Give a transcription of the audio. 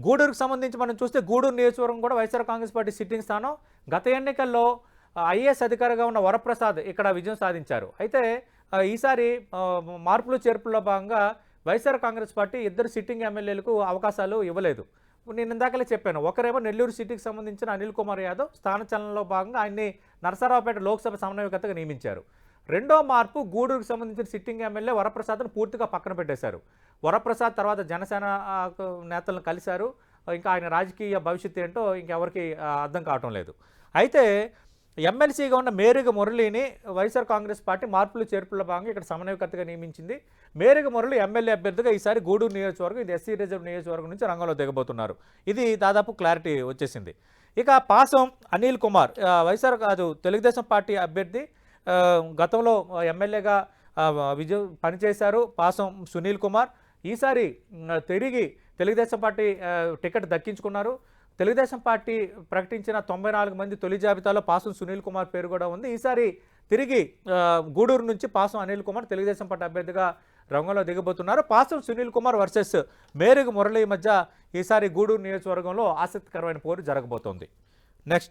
గూడూరుకు సంబంధించి మనం చూస్తే గూడూరు నియోజకవర్గం కూడా వైఎస్ఆర్ కాంగ్రెస్ పార్టీ సిట్టింగ్ స్థానం. గత ఎన్నికల్లో ఐఏఎస్ అధికారిగా ఉన్న వరప్రసాద్ ఇక్కడ విజయం సాధించారు. అయితే ఈసారి మార్పులు చేర్పుల్లో భాగంగా వైఎస్ఆర్ కాంగ్రెస్ పార్టీ ఇద్దరు సిట్టింగ్ ఎమ్మెల్యేలకు అవకాశాలు ఇవ్వలేదు. నేను ఇందాకలే చెప్పాను, ఒకరేమో నెల్లూరు సిటీకి సంబంధించిన అనిల్ కుమార్ యాదవ్ స్థానచలనంలో భాగంగా ఆయన్ని నరసరావుపేట లోక్సభ సమన్వయకర్తగా నియమించారు. రెండో మార్పు గూడూరుకు సంబంధించిన సిట్టింగ్ ఎమ్మెల్యే వరప్రసాద్ను పూర్తిగా పక్కన పెట్టేశారు. వరప్రసాద్ తర్వాత జనసేన నేతలను కలిశారు. ఇంకా ఆయన రాజకీయ భవిష్యత్తు ఏంటో ఇంకెవరికి అర్థం కావటం లేదు. అయితే ఎమ్మెల్సీగా ఉన్న మేరుగ మురళిని వైఎస్ఆర్ కాంగ్రెస్ పార్టీ మార్పులు చేర్పుల భాగంగా ఇక్కడ సమన్వయకర్తగా నియమించింది. మేరుగ మురళి ఎమ్మెల్యే అభ్యర్థిగా ఈసారి గూడూరు నియోజకవర్గం, ఇది ఎస్సీ రిజర్వ్ నియోజకవర్గం నుంచి రంగంలో దిగబోతున్నారు. ఇది దాదాపు క్లారిటీ వచ్చేసింది. ఇక పాసం అనిల్ కుమార్ వైఎస్ఆర్ కాదు తెలుగుదేశం పార్టీ అభ్యర్థి, గతంలో ఎమ్మెల్యేగా విజయం పనిచేశారు పాసం సునీల్ కుమార్. ఈసారి తిరిగి తెలుగుదేశం పార్టీ టికెట్ దక్కించుకున్నారు. తెలుగుదేశం పార్టీ ప్రకటించిన 94 మంది తొలి జాబితాలో పాసం సునీల్ కుమార్ పేరు కూడా ఉంది. ఈసారి తిరిగి గూడూరు నుంచి పాసం అనిల్ కుమార్ తెలుగుదేశం పార్టీ అభ్యర్థిగా రంగంలో దిగబోతున్నారు. పాసం సునీల్ కుమార్ వర్సెస్ మేరుగు మురళి మధ్య ఈసారి గూడూరు నియోజకవర్గంలో ఆసక్తికరమైన పోరు జరగబోతోంది. నెక్స్ట్